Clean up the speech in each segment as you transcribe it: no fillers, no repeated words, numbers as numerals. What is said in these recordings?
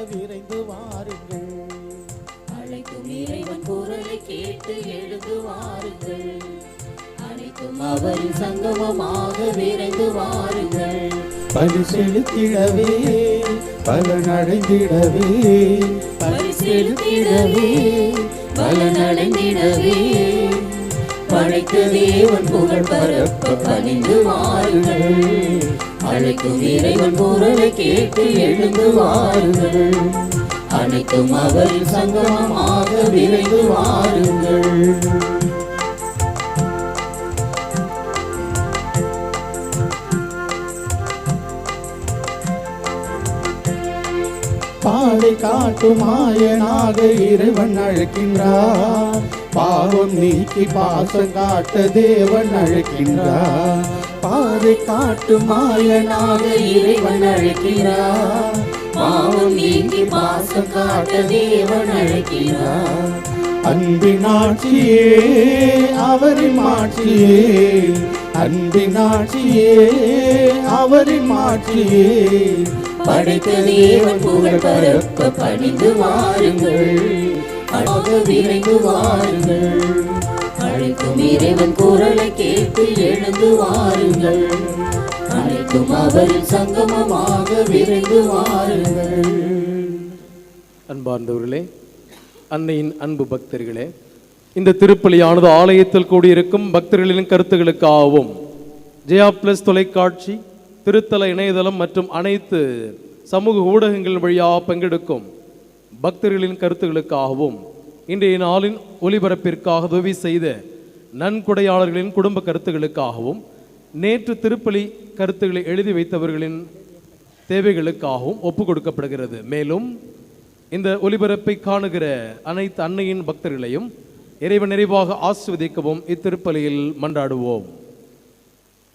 விரைந்து வாருங்கள். அழைக்கும் இறைவன் குரலை கேட்டு எழுந்து வாருங்கள். அனைத்தும் அவரின் சங்கமமாக விரைந்து வாருங்கள். பலி செலுத்திடவே பலனடைந்திடவே, பலி செலுத்திடவே பலனடைந்திடவே, படைத்த தேவன் புகழ் பரப்ப பணிந்து வாருங்கள். அழைக்கும் இறைவன் குரலை கேட்டு எழுந்து வாருங்கள். அனைத்தும் அவரின் சங்கமமாக விரைந்து வாருங்கள். பாதை காட்டும் மாயனாக இறைவன் அழைக்கின்றார். பாவம் நீக்கி பாசம் காட்ட தேவன் அழைக்கின்றார். பாதை காட்டும் மாயனாக இறைவன் அழைக்கிறார். பாவம் நீக்கி பாசம் காட்ட தேவன் அழைக்கிறார். அன்பின் ஆட்சியே அவரின் மாட்சியே, அன்பின் ஆட்சியே அவரின் மாட்சியே, படைத்த தேவன் புகழ் பரப்ப பணிந்து வாருங்கள். விரைந்து வாருங்கள். அழைக்கும் இறைவன் குரலை கேட்டு எழுந்து வாருங்கள். அனைத்தும் அவரின் சங்கமமாக விரைந்து வாருங்கள். அன்பார்ந்தவர்களே, அன்னையின் அன்பு பக்தர்களே, இந்த திருப்பலியானது ஆலயத்தில் கூடியிருக்கும் பக்தர்களின் கருத்துக்களுக்காகவும் ஜெயா பிளஸ் தொலைக்காட்சி, திருத்தல இணையதளம் மற்றும் அனைத்து சமூக ஊடகங்கள் வழியாக பங்கெடுக்கும் பக்தர்களின் கருத்துக்களுக்காகவும் இன்றைய நாளின் ஒளிபரப்பிற்காக உதவி செய்த நன்கொடையாளர்களின் குடும்ப கருத்துக்களுக்காகவும் நேற்று திருப்பலி கருத்துக்களை எழுதி வைத்தவர்களின் தேவைகளுக்காகவும் ஒப்பு கொடுக்கப்படுகிறது. மேலும் இந்த ஒளிபரப்பை காணுகிற அனைத்து அன்னையின் பக்தர்களையும் இறைவன் நிறைவாக ஆசீர்வதிக்கவும் இத்திருப்பலியில் மன்றாடுவோம்.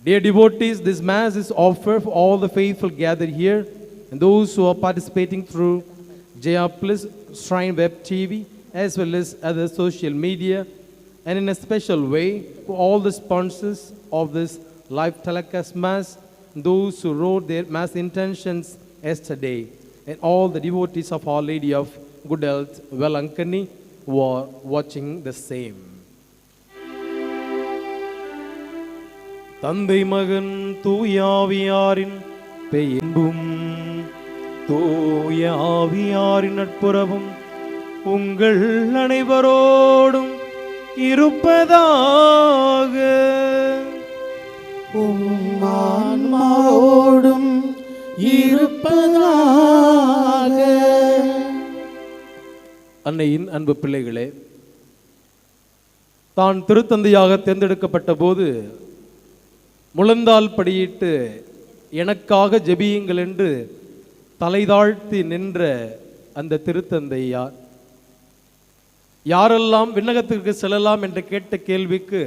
Dear devotees, this Mass is offered for all the faithful gathered here and those who are participating through Jaya Plus Shrine Web TV as well as other social media, and in a special way for all the sponsors of this live telecast Mass, those who wrote their Mass intentions yesterday, and all the devotees of Our Lady of Good Health, Velankani, who are watching the same. தந்தை மகன் தூயாவியாரின் பெயரும் தூயாவியாரின் நட்புறவும் உங்கள் அனைவரோடும் இருப்பதாக. ஆன்மாவோடும் இருப்பதாக. அன்னையின் அன்பு பிள்ளைகளே, தான் திருத்தந்தையாக தேர்ந்தெடுக்கப்பட்ட போது முழந்தால் படியிட்டு எனக்காக ஜெபியுங்கள் என்று தலைதாழ்த்தி நின்ற அந்த திருத்தந்தையார் யாரெல்லாம் விண்ணகத்திற்கு செல்லலாம் என்று கேட்ட கேள்விக்கு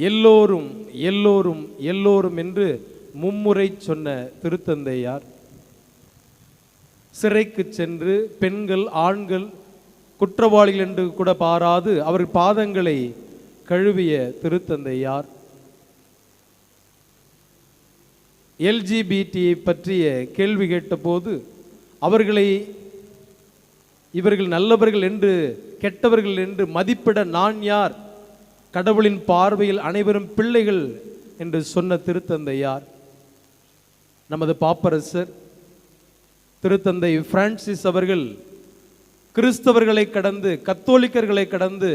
எல்லோரும் எல்லோரும் எல்லோரும் என்று மும்முறை சொன்ன திருத்தந்தையார் சிறைக்கு சென்று பெண்கள் ஆண்கள் குற்றவாளிகள் என்று கூட பாராது அவர் பாதங்களை கழுவிய திருத்தந்தையார் LGBT பற்றிய கேள்வி கேட்டபோது அவர்களை இவர்கள் நல்லவர்கள் என்று கெட்டவர்கள் என்று மதிப்பிட நான் யார், கடவுளின் பார்வையில் அனைவரும் பிள்ளைகள் என்று சொன்ன திருத்தந்தையார் நமது பாப்பரசர் திருத்தந்தை பிரான்சிஸ் அவர்கள் கிறிஸ்தவர்களை கடந்து கத்தோலிக்கர்களை கடந்து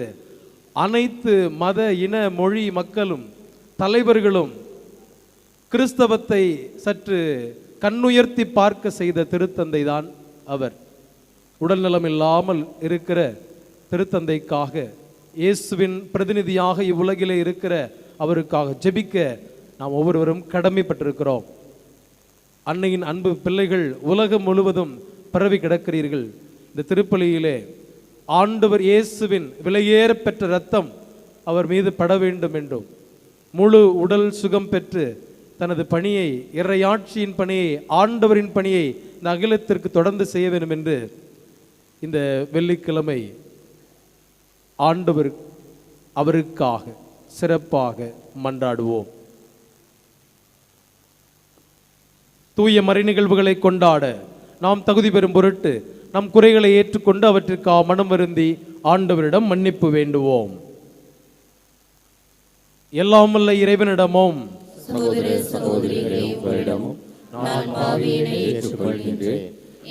அனைத்து மத இன மொழி மக்களும் தலைவர்களும் கிறிஸ்தவத்தை சற்று கண்ணுயர்த்தி பார்க்க செய்த திருத்தந்தை தான் அவர். உடல்நலம் இல்லாமல் இருக்கிற திருத்தந்தைக்காக இயேசுவின் பிரதிநிதியாக இவ்வுலகிலே இருக்கிற அவருக்காக ஜெபிக்க நாம் ஒவ்வொருவரும் கடமைப்பட்டிருக்கிறோம். அன்னையின் அன்பு பிள்ளைகள் உலகம் முழுவதும் பரவி கிடக்கிறீர்கள். இந்த திருப்பலியிலே ஆண்டவர் இயேசுவின் விலையேற பெற்ற இரத்தம் அவர் மீது பட வேண்டும் என்றும் முழு உடல் சுகம் பெற்று தனது பணியை இறையாட்சியின் பணியை ஆண்டவரின் பணியை இந்த அகிலத்திற்கு தொடர்ந்து செய்ய வேண்டும் என்று இந்த வெள்ளிக்கிழமை ஆண்டவர் அவருக்காக சிறப்பாக மன்றாடுவோம். தூய மறை நிகழ்வுகளை கொண்டாட நாம் தகுதி பெறும் பொருட்டு நம் குறைகளை ஏற்றுக்கொண்டு அவற்றிற்காக மனம் வருந்தி ஆண்டவரிடம் மன்னிப்பு வேண்டுவோம். எல்லாம் வல்ல இறைவனிடமும் சகோதர சகோதரிகளே, உங்களிடமும் நான் பாவியினை ஏற்றுக்கொள்கின்றேன்.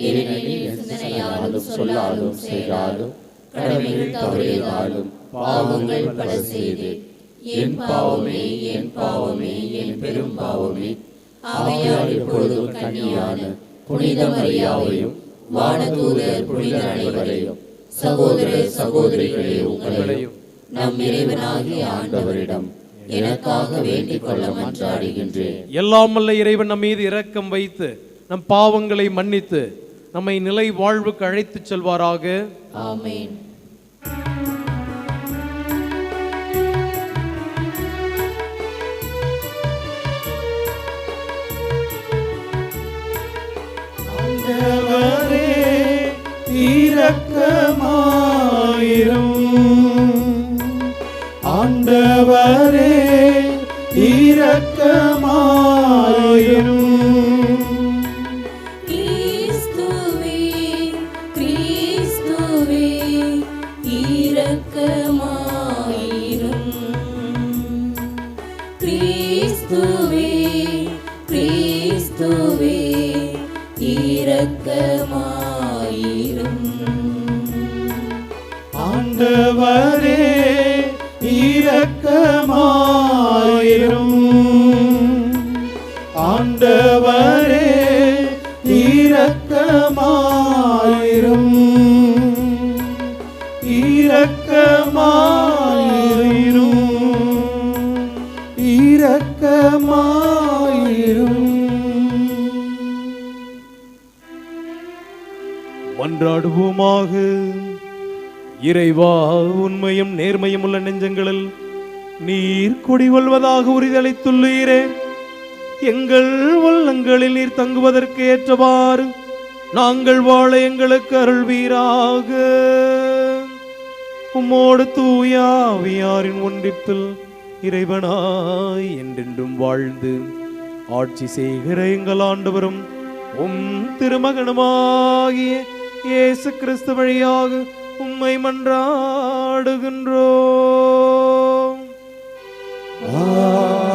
ஏனெனில் சிந்தனையாலும் சொல்லாலும் செயலாலும் கடமைகள் தவறியதாலும் பாவங்கள் பல செய்து என் பாவமே என் பாவமே என் பெரும் பாவமே. ஆகையால் இப்பொழுதும் கன்னியான புனித மரியாவையும் வானதூதர் புனிதர் அனைவரையும் சகோதர சகோதரிகளே உங்களையும் நம் இறைவனாகிய ஆண்டவரிடம் எனக்காக வேண்டிக் கொள்ள மன்றாடுகின்றேன். எல்லாம் வல்ல இறைவன் நம் மீது இரக்கம் வைத்து நம் பாவங்களை மன்னித்து நம்மை நிலை வாழ்வுக்கு அழைத்துச் செல்வாராக. ஆமென். ஆண்டவரே இரக்கமாயிரும். ஆண்டவரே இரக்கமாயிரும். கிறிஸ்துவே கிறிஸ்துவே இரக்கமாயிரும். கிறிஸ்துவே கிறிஸ்துவே இரக்கமாயிரும். ஆண்டவரே இரக்கமாயிரும். ஆண்டவரே இரக்கமாயிரும். இரக்கமாயிரும். இரக்கமாயிரும். மன்றாடுவோமாக. இறைவா, உண்மையும் நேர்மையும் உள்ள நெஞ்சங்களில் நீர் குடிகொள்வதாக உறுதியளித்துள்ளீரே. எங்கள் உள்ளங்களில் நீர் தங்குவதற்கு ஏற்றவாறு நாங்கள் வாழ எங்களுக்கு அருள்வீராக. உம்மோடு தூய ஆவியாரின் ஒன்றிப்பில் இறைவனாய் என்றென்றும் வாழ்ந்து ஆட்சி செய்கிற எங்கள் ஆண்டவரும் உம் திருமகனுமாகிய இயேசு கிறிஸ்து வழியாக உம்மை மன்றாடுகின்றோம். ஆமென்.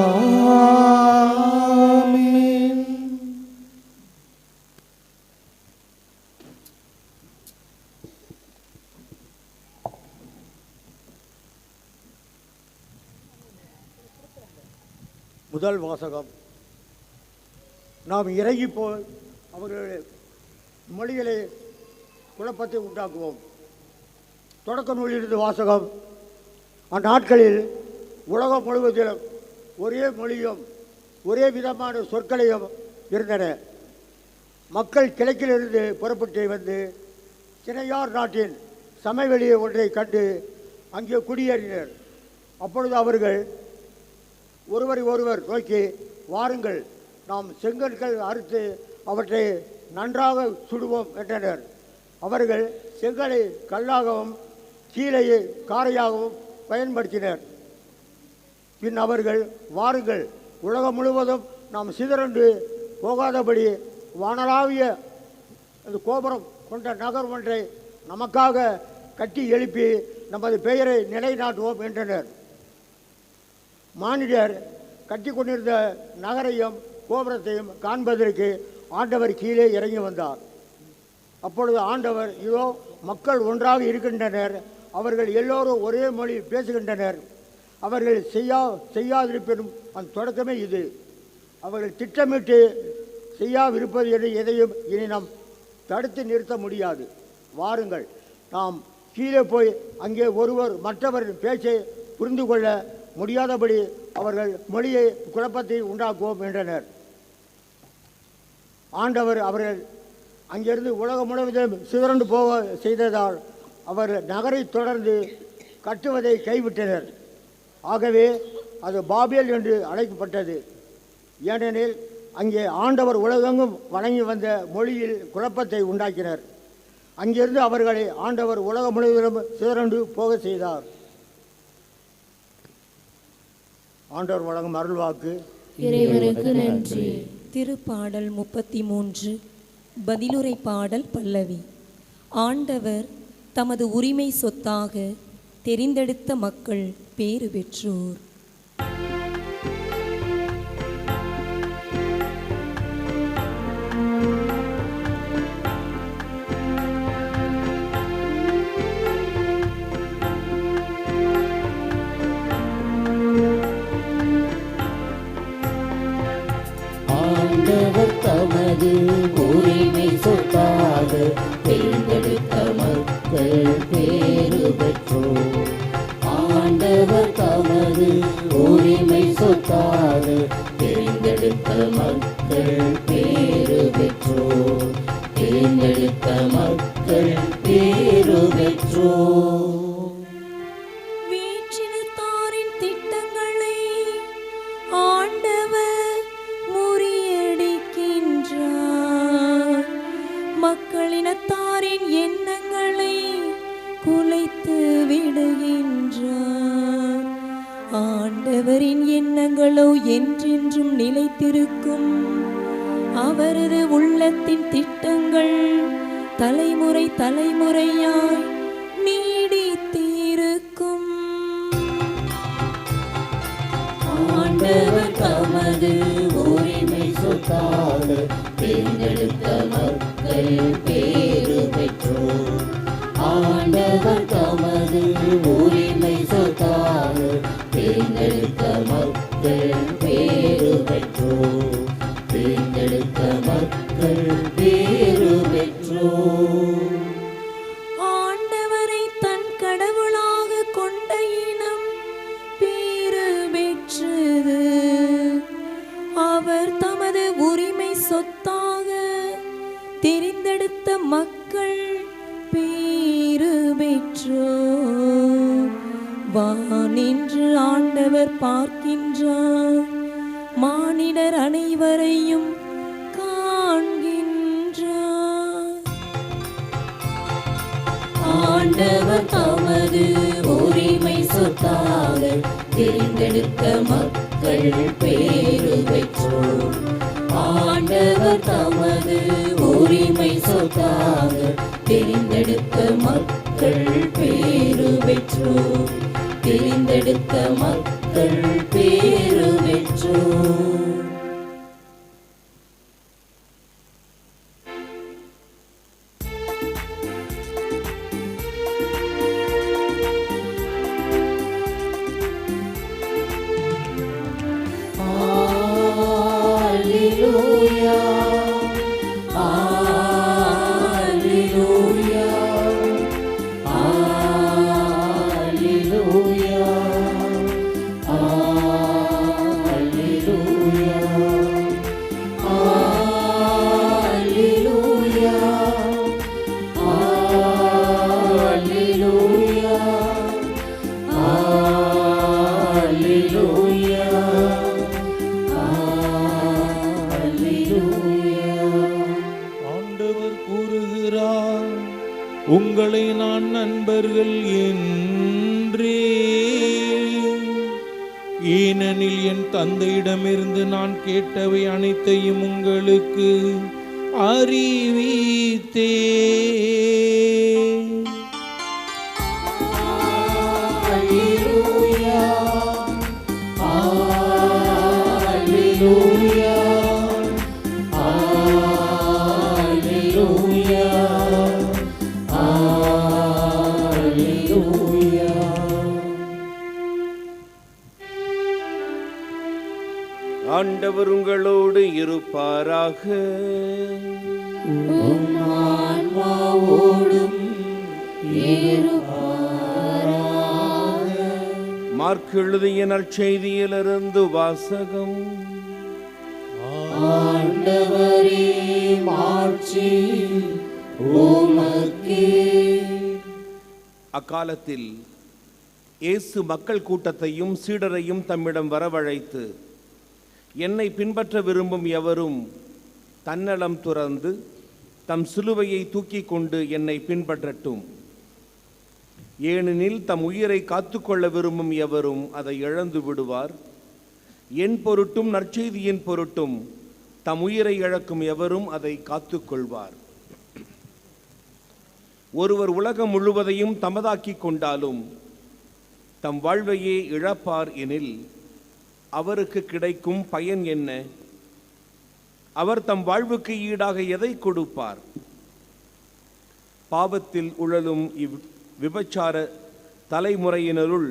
முதல் வாசகம். நாம் இறங்கி போய் அவர்களுடைய மொழிகளை குழப்பத்தை உண்டாக்குவோம். தொடக்க நூலிலிருந்து வாசகம். அந்நாட்களில் உலகம் முழுவதிலும் ஒரே மொழியும் ஒரே விதமான சொற்களையும் இருந்தன. மக்கள் கிழக்கிலிருந்து புறப்பட்டு வந்து சினையார் நாட்டின் சமவெளியை ஒன்றை கண்டு அங்கே குடியேறினர். அப்பொழுது அவர்கள் ஒருவரை ஒருவர் நோக்கி, வாருங்கள், நாம் செங்கற்கள் அறுத்து அவற்றை நன்றாக சுடுவோம் என்றனர். அவர்கள் செங்கலை கல்லாகவும் கீழையை காரையாகவும் பயன்படுத்தினர். பின் அவர்கள், வாருங்கள், உலகம் முழுவதும் நாம் சிதறண்டு போகாதபடி வானளாவிய கோபுரம் கொண்ட நகர் ஒன்றை நமக்காக கட்டி எழுப்பி நமது பெயரை நிலைநாட்டுவோம் என்றனர். மானிடர் கட்டி கொண்டிருந்த நகரையும் கோபுரத்தையும் காண்பதற்கு ஆண்டவர் கீழே இறங்கி வந்தார். அப்பொழுது ஆண்டவர், இதோ மக்கள் ஒன்றாக இருக்கின்றனர், அவர்கள் எல்லோரும் ஒரே மொழி பேசுகின்றனர், அவர்கள் செய்யாதிருப்பினும் அந்த தொடக்கமே இது. அவர்கள் திட்டமிட்டு செய்யாவிருப்பது என்று எதையும் இனி நாம் தடுத்து நிறுத்த முடியாது. வாருங்கள், நாம் கீழே போய் அங்கே ஒருவர் மற்றவரின் பேச்சை புரிந்து கொள்ள முடியாதபடி அவர்கள் மொழியை குழப்பத்தை உண்டாக்குவோம் என்றனர். ஆண்டவர் அவர்கள் அங்கிருந்து உலகம் முழுவதும் சிதறண்டு போக செய்ததால் அவர் நகரை தொடர்ந்து கட்டுவதை கைவிட்டனர். ஆகவே அது பாபேல் என்று அழைக்கப்பட்டது. ஏனெனில் அங்கே ஆண்டவர் உலகெங்கும் வழங்கி வந்த மொழியில் குழப்பத்தை உண்டாக்கினர். அங்கிருந்து அவர்களை ஆண்டவர் உலகம் முழுவதும் சிதறண்டு போக செய்தார். ஆண்டவர் வழங்கும் அருள்வாக்கு. இறைவனுக்கு நன்றி. திருப்பாடல் 33. பதிலுரை பாடல் பல்லவி. ஆண்டவர் தமது உரிமை சொத்தாக தெரிந்தெடுத்த மக்கள் பேறு பெற்றோர். ஆண்டவர் தமது உரிமை சொத்தாக தேர்ந்தெடுத்த மக்கள் பேறு பெற்றோர். ஆண்டவர் தமது உரிமை சொத்தாக தேர்ந்தெடுத்த மக்கள் பேறு பெற்றோர். தேர்ந்தெடுத்த மக்கள் பேறு பெற்றோர். வீற்றினத்தாரின் திட்டங்களை ஆண்டவர் முறியடிக்கின்றார். மக்களினத்தாரின் எண்ணங்களை குலைத்து விடுகின்றார். ஆண்டவரின் எண்ணங்களோ என்றென்றும் நிலைத்திருக்கும். அவரது உள்ளத்தின் திட்டங்கள் தலைமுறை தலைமுறையாய் நீடித்திருக்கும். ஆண்டவர் தமது உரிமை சொத்தாக தேர்ந்தெடுத்த மக்கள் பேறு பெற்றோர். ஆண்டவர் தமது உரிமை சொத்தாக தேர்ந்தெடுத்த மக்கள் பேறு பெற்றோர். தேர்ந்தெடுத்த மக்கள் பேறு பெற்றோர். ஆண்டவரை தன் கடவுளாக கொண்ட இனம் பேறு பெற்றது. அவர் தமது உரிமை சொத்தாக தெரிந்தெடுத்த மக்கள் பேறு பெற்றோர். வானின்று ஆண்டவர் பார்க்கின்றார். மானிடர் அனைவரையும் காண்கின்றார். ஆண்டவர் தமது உரிமை சொத்தாக தெரிந்தெடுத்த மக்கள் பேறு பெற்றோர். ஆண்டவர் தமது உரிமை சொத்தாக தெரிந்தெடுத்த மக்கள் பேறு பெற்றோர். தெரிந்தெடுத்த மக்கள் பேறு பெற்றோர். ஆண்டவர் கூறுகிறார், உங்களை நான் நண்பர்கள் என்றே, ஏனெனில் என் தந்தையிடமிருந்து நான் கேட்டவை அனைத்தையும் உங்களுக்கு அறிவித்தே. ஆண்டவர் உங்களோடு இருப்பாராக. மார்க் எழுதிய நற்செய்தியிலிருந்து வாசகம். ஆண்டவரே மாட்சி உமக்கே. அக்காலத்தில் இயேசு மக்கள் கூட்டத்தையும் சீடரையும் தம்மிடம் வரவழைத்து, என்னை பின்பற்ற விரும்பும் எவரும் தன்னலம் துறந்து தம் சிலுவையை தூக்கி கொண்டு என்னை பின்பற்றட்டும். ஏனெனில் தம் உயிரை காத்துக்கொள்ள விரும்பும் எவரும் அதை இழந்து விடுவார். என் பொருட்டும் நற்செய்தியின் பொருட்டும் தம் உயிரை இழக்கும் எவரும் அதை காத்துக்கொள்வார். ஒருவர் உலகம் முழுவதையும் தமதாக்கிக் கொண்டாலும் தம் வாழ்வையே இழப்பார் எனில் அவருக்கு கிடைக்கும் பயன் என்ன? அவர் தம் வாழ்வுக்கு ஈடாக எதை கொடுப்பார்? பாவத்தில் உழலும் விபச்சார தலைமுறையினருள்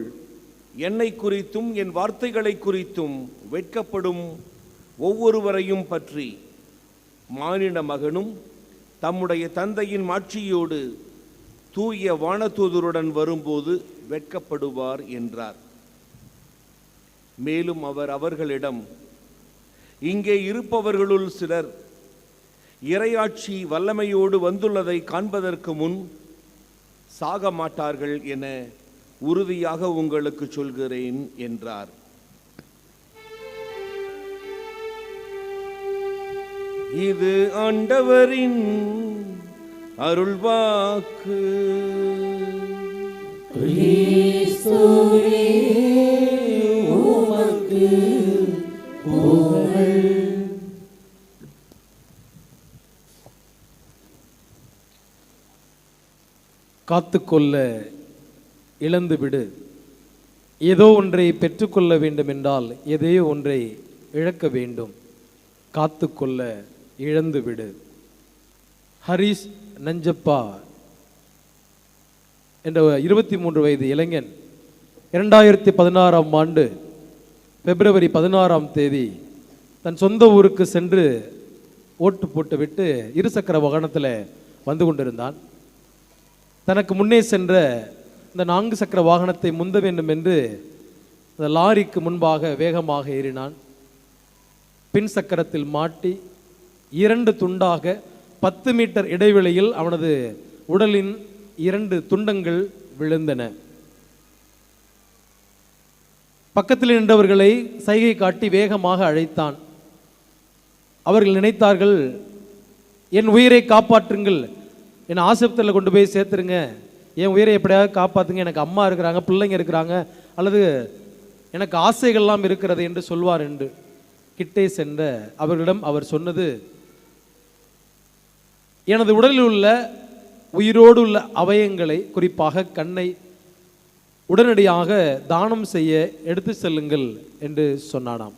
என்னை குறித்தும் என் வார்த்தைகளை குறித்தும் வெட்கப்படும் ஒவ்வொருவரையும் பற்றி மானிட மகனும் தம்முடைய தந்தையின் மாட்சியோடு தூய வானதூதருடன் வரும்போது வெட்கப்படுவார் என்றார். மேலும் அவர் அவர்களிடம், இங்கே இருப்பவர்களுள் சிலர் இறையாட்சி வல்லமையோடு வந்துள்ளதை காண்பதற்கு முன் சாக மாட்டார்கள் என உறுதியாக உங்களுக்கு சொல்கிறேன் என்றார். இது ஆண்டவரின் அருள்வாக்கு. காத்துக்கொள்ள இழந்துவிடு. ஏதோ ஒன்றை பெற்றுக்கொள்ள வேண்டும் என்றால் எதையோ ஒன்றை இழக்க வேண்டும். காத்துக்கொள்ள இழந்துவிடு. ஹரிஷ் நஞ்சப்பா என்ற 23 வயது இளைஞன் 2016ஆம் ஆண்டு பிப்ரவரி 16ஆம் தேதி தன் சொந்த ஊருக்கு சென்று ஓட்டு போட்டுவிட்டு இருசக்கர வாகனத்தில் வந்து கொண்டிருந்தான். தனக்கு முன்னே சென்ற இந்த 4 சக்கர வாகனத்தை முந்த வேண்டும் என்று அந்த லாரிக்கு முன்பாக வேகமாக ஏறினான். பின் சக்கரத்தில் மாட்டி 2 துண்டாக 10 மீட்டர் இடைவெளியில் அவனது உடலின் 2 துண்டங்கள் விழுந்தன. பக்கத்தில் நின்றவர்களை சைகை காட்டி வேகமாக அழைத்தான். அவர்கள் நினைத்தார்கள், என் உயிரை காப்பாற்றுங்கள், என்னை ஆஸ்பத்திரியில் கொண்டு போய் சேர்த்துருங்க, என் உயிரை எப்படியாவது காப்பாற்றுங்க, எனக்கு அம்மா இருக்கிறாங்க, பிள்ளைங்க இருக்கிறாங்க, அல்லது எனக்கு ஆசைகள்லாம் இருக்கிறது என்று சொல்வார் என்று கிட்டே சென்ற அவர்களிடம் அவர் சொன்னது, எனது உடலில் உள்ள உயிரோடு உள்ள அவயங்களை, குறிப்பாக கண்ணை உடனடியாக தானம் செய்ய எடுத்து செல்லுங்கள் என்று சொன்னானாம்.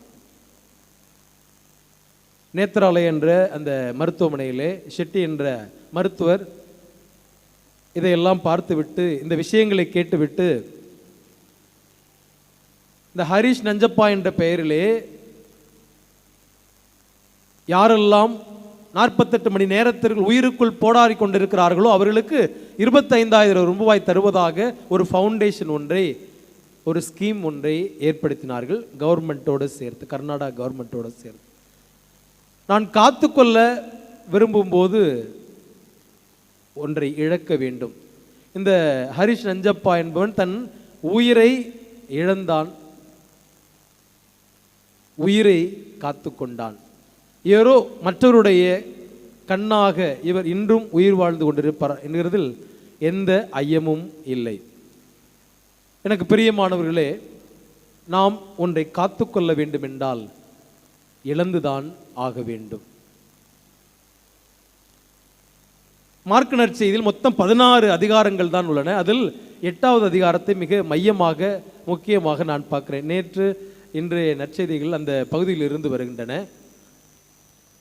நேத்ராலய என்ற அந்த மருத்துவமனையிலே ஷெட்டி என்ற மருத்துவர் இதையெல்லாம் பார்த்துவிட்டு, இந்த விஷயங்களை கேட்டுவிட்டு, இந்த ஹரிஷ் நஞ்சப்பா என்ற பெயரிலே யாரெல்லாம் 48 மணி நேரத்திற்கு உயிருக்குள் போராடி கொண்டிருக்கிறார்களோ அவர்களுக்கு 25,000 ரூபாய் தருவதாக ஒரு ஃபவுண்டேஷன் ஒன்றை, ஒரு ஸ்கீம் ஒன்றை ஏற்படுத்தினார்கள் கவர்மெண்ட்டோடு சேர்த்து, கர்நாடகா கவர்மெண்ட்டோடு சேர்த்து. நான் காத்துக்கொள்ள விரும்பும்போது ஒன்றை இழக்க வேண்டும். இந்த ஹரிஷ் நஞ்சப்பா என்பவன் தன் உயிரை இழந்தான், உயிரை காத்து கொண்டான். யாரோ மற்றவருடைய கண்ணாக இவர் இன்றும் உயிர் வாழ்ந்து கொண்டிருப்பார் என்கிறதில் எந்த ஐயமும் இல்லை. எனக்கு பிரியமானவர்களே, நாம் ஒன்றை காத்துக்கொள்ள வேண்டும் என்றால் இழந்துதான் ஆக வேண்டும். மார்க்கு நற்செய்தியில் மொத்தம் 16 அதிகாரங்கள் தான் உள்ளன. அதில் 8வது அதிகாரத்தை மிக மையமாக முக்கியமாக நான் பார்க்கிறேன். நேற்று இன்றைய நற்செய்திகள் அந்த பகுதியில் இருந்து வருகின்றன.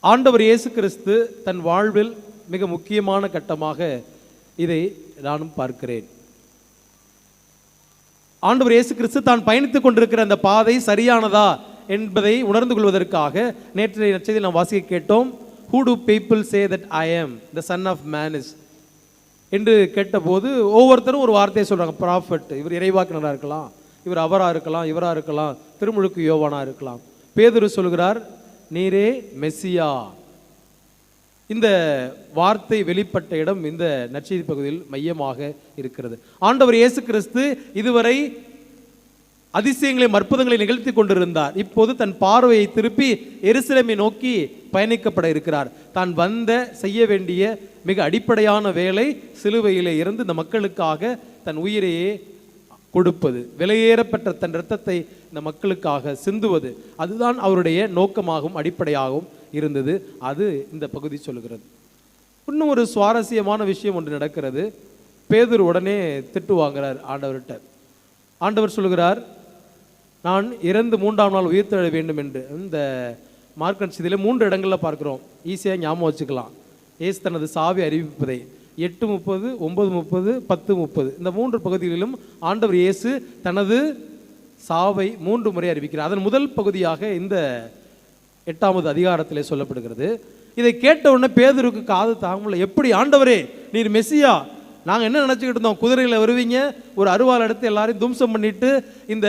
ஆண்டவர் இயேசு கிறிஸ்து தன் வாழ்வில் மிக முக்கியமான கட்டமாக இதை நானும் பார்க்கிறேன். ஆண்டவர் இயேசு கிறிஸ்து தான் பயணித்துக் கொண்டிருக்கிற அந்த பாதை சரியானதா என்பதை உணர்ந்து கொள்வதற்காக நேற்றைய நற்செய்தியில் நாம் வாசிக்க கேட்டோம். Who do people say that I am? The son of man is என்று கேட்டபோது ஒவ்வொருத்தரும் ஒரு வார்த்தையை சொல்றாங்க. ப்ராஃபட், இவர் இறைவாக்கினராக இருக்கலாம், இவர் அவராக இருக்கலாம், இவராக இருக்கலாம், திருமுழுக்கு யோவானா இருக்கலாம். பேதுரு சொல்கிறார், நீரே மெசியா. இந்த வார்த்தை வெளிப்பட்ட இடம் இந்த நற்செய்தி பகுதியில் மையமாக இருக்கிறது. ஆண்டவர் இயேசு கிறிஸ்து இதுவரை அதிசயங்களையும் அற்புதங்களை நிகழ்த்தி கொண்டிருந்தார். இப்போது தன் பார்வையை திருப்பி எருசலேமை நோக்கி பயணிக்கப்பட இருக்கிறார். தான் செய்ய வேண்டிய மிக அடிப்படையான வேலை சிலுவையிலே இருந்து இந்த மக்களுக்காக தன் உயிரையே கொடுப்பது, விலையேறப்பட்ட தன் இரத்தத்தை இந்த மக்களுக்காக சிந்துவது. அதுதான் அவருடைய நோக்கமாகவும் அடிப்படையாகவும் இருந்தது. அது இந்த பகுதி சொல்லுகிறது. இன்னும் ஒரு சுவாரஸ்யமான விஷயம் ஒன்று நடக்கிறது. பேதுரு உடனே திட்டு வாங்குறார் ஆண்டவர்கிட்ட. ஆண்டவர் சொல்லுகிறார், நான் இறந்து 3ஆம் நாள் உயிர்த்தெழ வேண்டும் என்று. இந்த மார்க்கன் செய்தியில் 3 இடங்களில் பார்க்குறோம். ஈஸியாக ஞாபகம் வச்சுக்கலாம். இயேசு தனது சாவை அறிவிப்பதை 8:30, 9:30, 10:30 இந்த 3 பகுதிகளிலும் ஆண்டவர் இயேசு தனது சாவை 3 முறை அறிவிக்கிறார். அதன் முதல் பகுதியாக இந்த 8வது அதிகாரத்திலே சொல்லப்படுகிறது. இதை கேட்ட உடனே பேதுருக்கு காது தாங்கல. எப்படி ஆண்டவரே, நீர் மெசியா? நாங்கள் என்ன நினச்சிக்கிட்டு இருந்தோம், குதிரையில் வருவீங்க, ஒரு அருவாள் எடுத்து எல்லாரையும் தும்சம் பண்ணிட்டு இந்த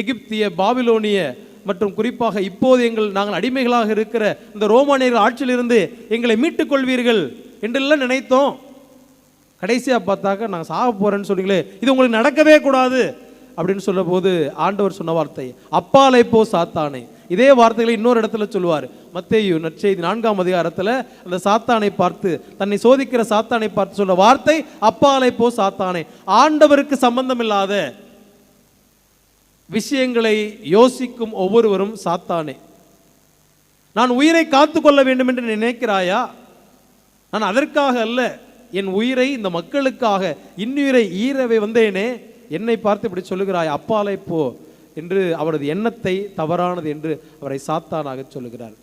எகிப்திய, பாபிலோனிய மற்றும் குறிப்பாக இப்போது நாங்கள் அடிமைகளாக இருக்கிற இந்த ரோமானியர்கள் ஆட்சியிலிருந்து எங்களை மீட்டுக் கொள்வீர்கள் என்றெல்லாம் நினைத்தோம். கடைசியாக பார்த்தாக்க நாங்கள் சாக போகிறேன்னு சொன்னீங்களே, இது உங்களுக்கு நடக்கவே கூடாது அப்படின்னு சொல்ல போது ஆண்டவர் சொன்ன வார்த்தை, அப்பாலை போ சாத்தானே. இதே வார்த்தைகளை இன்னொரு இடத்துல சொல்லுவார். மத்தேயு நற்செய்தி 4ஆம் அதிகாரத்தில் அந்த சாத்தானை பார்த்து, தன்னை சோதிக்கிற சாத்தானை பார்த்து சொல்ல வார்த்தை, அப்பாலை போ சாத்தானே. ஆண்டவருக்கு சம்பந்தம் இல்லாத விஷயங்களை யோசிக்கும் ஒவ்வொருவரும் சாத்தானே. நான் உயிரை காத்து கொள்ள வேண்டும் என்று நினைக்கிறாயா? நான் அதற்காக அல்ல, என் உயிரை இந்த மக்களுக்காக இன்னுயிரை ஈரவே வந்தேனே, என்னை பார்த்து இப்படி சொல்லுகிறாய், அப்பாலை போ என்று அவரது எண்ணத்தை தவறானது என்று அவரை சாத்தானாக சொல்லுகிறார்.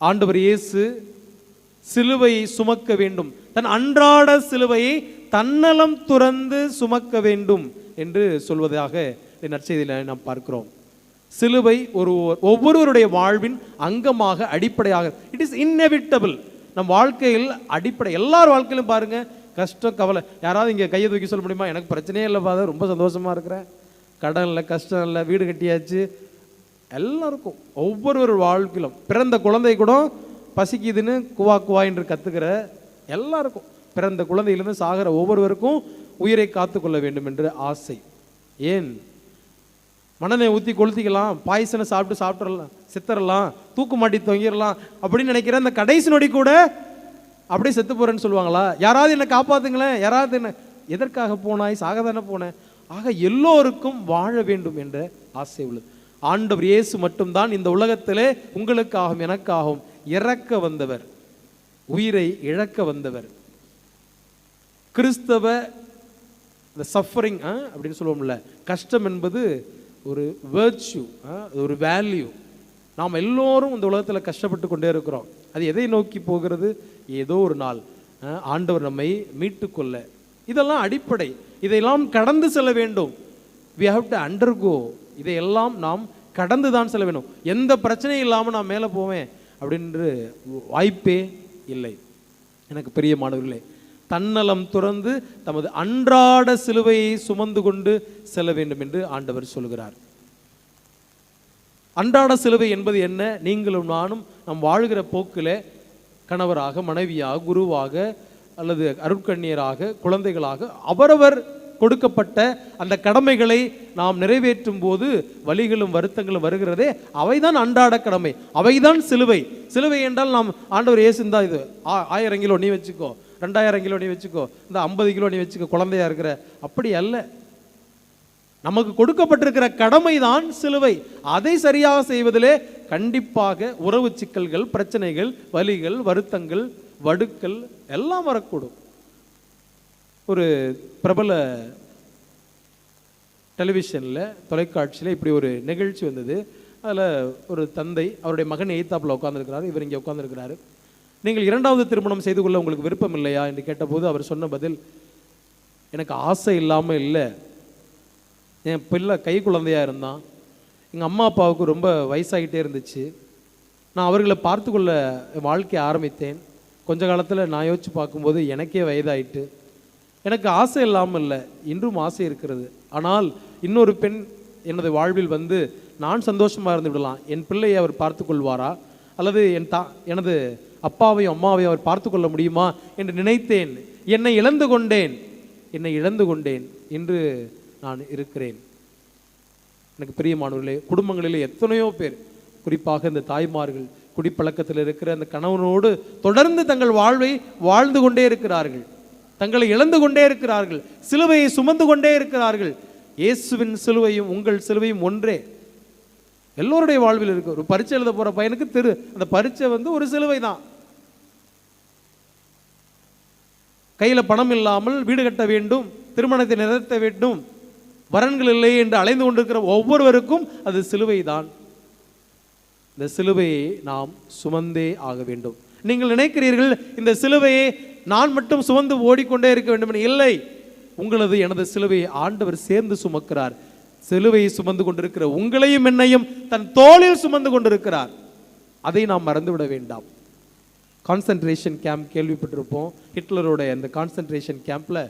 ஆண்டவர் இயேசு சிலுவையை சுமக்க வேண்டும், தன் அன்றாட சிலுவையை தன்னலம் துறந்து சுமக்க வேண்டும் என்று சொல்வதாக நற்செய்தியில் நாம் பார்க்கிறோம். சிலுவை ஒவ்வொருவருடைய வாழ்வின் அங்கமாக, அடிப்படையாக, இட் இஸ் இன்எவிட்டபிள். நம் வாழ்க்கையில் அடிப்படை, எல்லார் வாழ்க்கையிலும் பாருங்க, கஷ்டம் கவலை. யாராவது இங்கே கையை தூக்கி சொல்ல முடியுமா, எனக்கு பிரச்சனையே இல்லை ஃபாதர், ரொம்ப சந்தோஷமா இருக்கிறேன், கடன் இல்லை, கஷ்டம் இல்லை, வீடு கட்டியாச்சு. எல்லாருக்கும் ஒவ்வொரு வாழ்க்கையிலும் பிறந்த குழந்தை கூட பசிக்குதுன்னு குவா குவா என்று கத்துக்கிற எல்லாருக்கும், பிறந்த குழந்தையிலிருந்து சாகிற ஒவ்வொருவருக்கும் உயிரை காத்து கொள்ள வேண்டும் என்று ஆசை. ஏன் மனதை ஊற்றி கொளுத்திக்கலாம், பாய்சனை சாப்பிட்டுறலாம், சித்தரலாம், தூக்கு மாட்டி தொங்கிடலாம் அப்படின்னு நினைக்கிற அந்த கடைசி நொடி கூட அப்படியே செத்து போறேன்னு சொல்லுவாங்களா? யாராவது என்னை காப்பாத்துங்களேன், யாராவது என்ன, எதற்காக போனாய், சாக தானே போனேன். ஆக எல்லோருக்கும் வாழ வேண்டும் என்ற ஆசை உள்ளது. ஆண்டவர் இயேசு மட்டும்தான் இந்த உலகத்திலே உங்களுக்காகவும் எனக்காகவும் இறக்க வந்தவர், உயிரை இழக்க வந்தவர். கிறிஸ்தவ இந்த சஃபரிங் அப்படின்னு சொல்லுவோம்ல, கஷ்டம் என்பது ஒரு வேர்ச்சு, ஒரு வேல்யூ. நாம் எல்லோரும் இந்த உலகத்தில் கஷ்டப்பட்டு கொண்டே இருக்கிறோம். அது எதை நோக்கி போகிறது? ஏதோ ஒரு நாள் ஆண்டவர் நம்மை மீட்டுக்கொள்ள. இதெல்லாம் அடிப்படை. இதையெல்லாம் கடந்து செல்ல வேண்டும். we have to undergo. இதையெல்லாம் நாம் கடந்து தான் செல்ல வேண்டும். எந்த பிரச்சனையும் இல்லாமல் நான் மேலே போவேன் அப்படின்று வாய்ப்பே இல்லை. எனக்கு பிரியமானவர்களே, தன்னலம் துறந்து தமது அன்றாட சிலுவையை சுமந்து கொண்டு செல்ல வேண்டும் என்று ஆண்டவர் சொல்கிறார். அன்றாட சிலுவை என்பது என்ன? நீங்களும் நானும் நம் வாழ்கிற போக்கில் கணவராக, மனைவியாக, குருவாக அல்லது அருட்கண்ணியராக, குழந்தைகளாக அவரவர் கொடுக்கப்பட்ட அந்த கடமைகளை நாம் நிறைவேற்றும் போது வலிகளும் வருத்தங்களும் வருகிறதே, அவைதான் அன்றாட கடமை, அவைதான் சிலுவை. சிலுவை என்றால் நாம் ஆண்டவர் இயேசுந்தா, இது 1000 கிலோ நீ வச்சுக்கோ, 2000 கிலோ நீ வச்சுக்கோ, இந்த 50 கிலோ நீ வச்சுக்கோ, குழந்தையா இருக்கிற, அப்படி அல்ல. நமக்கு கொடுக்கப்பட்டிருக்கிற கடமை தான் சிலுவை. அதை சரியாக செய்வதிலே கண்டிப்பாக உறவு சிக்கல்கள், பிரச்சனைகள், வலிகள், வருத்தங்கள், வடுக்கள் எல்லாம் வரக்கூடும். ஒரு பிரபல டெலிவிஷனில், தொலைக்காட்சியில் இப்படி ஒரு நிகழ்ச்சி வந்தது. அதில் ஒரு தந்தை அவருடைய மகன் எய்த்தாப்பில் உட்காந்துருக்கிறாரு, இவர் இங்கே உட்காந்துருக்கிறாரு. நீங்கள் 2வது திருமணம் செய்து கொள்ள உங்களுக்கு விருப்பம் இல்லையா என்று கேட்டபோது அவர் சொன்ன பதில், எனக்கு ஆசை இல்லாமல் இல்லை, என் பிள்ளை கை குழந்தையாக இருந்தான், எங்கள் அம்மா அப்பாவுக்கு ரொம்ப வயசாகிட்டே இருந்துச்சு, நான் அவர்களை பார்த்து கொள்ள வாழ்க்கையை ஆரம்பித்தேன். கொஞ்ச காலத்தில் நான் யோசித்து பார்க்கும்போது எனக்கே வயதாயிட்டு, எனக்கு ஆசை இல்லாமல் இல்லை, இன்றும் ஆசை இருக்கிறது. ஆனால் இன்னொரு பெண் எனது வாழ்வில் வந்து நான் சந்தோஷமாக இருந்து விடலாம், என் பிள்ளையை அவர் பார்த்து கொள்வாரா, அல்லது எனது அப்பாவையும் அம்மாவையும் அவர் பார்த்து கொள்ள முடியுமா என்று நினைத்தேன். என்னை இழந்து கொண்டேன் என்று நான் இருக்கிறேன். எனக்கு பிரியமானவர்களே, குடும்பங்களிலே எத்தனையோ பேர், குறிப்பாக இந்த தாய்மார்கள், குடிப்பழக்கத்தில் இருக்கிற அந்த கணவனோடு தொடர்ந்து தங்கள் வாழ்வை வாழ்ந்து கொண்டே இருக்கிறார்கள், தங்களை இழந்து கொண்டே இருக்கிறார்கள், சிலுவையை சுமந்து கொண்டே இருக்கிறார்கள். இயேசுவின் சிலுவையும் உங்கள் சிலுவையும் ஒன்றே. எல்லோருடைய வாழ்வில் இருக்கு. ஒரு பரீட்சை எழுத போற பையனுக்கு அந்த பரீட்சை ஒரு சிலுவை தான். கையில பணம் இல்லாமல் வீடு கட்ட வேண்டும், திருமணத்தை நிறுத்த வேண்டும், வரன்கள் இல்லை என்று அலைந்து கொண்டிருக்கிற ஒவ்வொருவருக்கும் அது சிலுவை தான். இந்த சிலுவையை நாம் சுமந்தே ஆக வேண்டும். நீங்கள் நினைக்கிறீர்கள் இந்த சிலுவையை நான் மட்டும் சுமந்து ஓடிக்கொண்டே இருக்க வேண்டும். இல்லை, உங்களது எனது சிலுவையை ஆண்டவர் சேர்ந்து சுமக்கிறார். சிலுவையை சுமந்து கொண்டிருக்கிற உங்களையும் என்னையும் தன் தோளில் சுமந்து கொண்டிருக்கிறார். அதை நாம் மறந்துவிட வேண்டாம். கான்சன்ட்ரேஷன் கேம்ப் கேள்விப்பட்டிருப்போம். ஹிட்லரோட அந்த கான்சன்ட்ரேஷன் கேம்பில்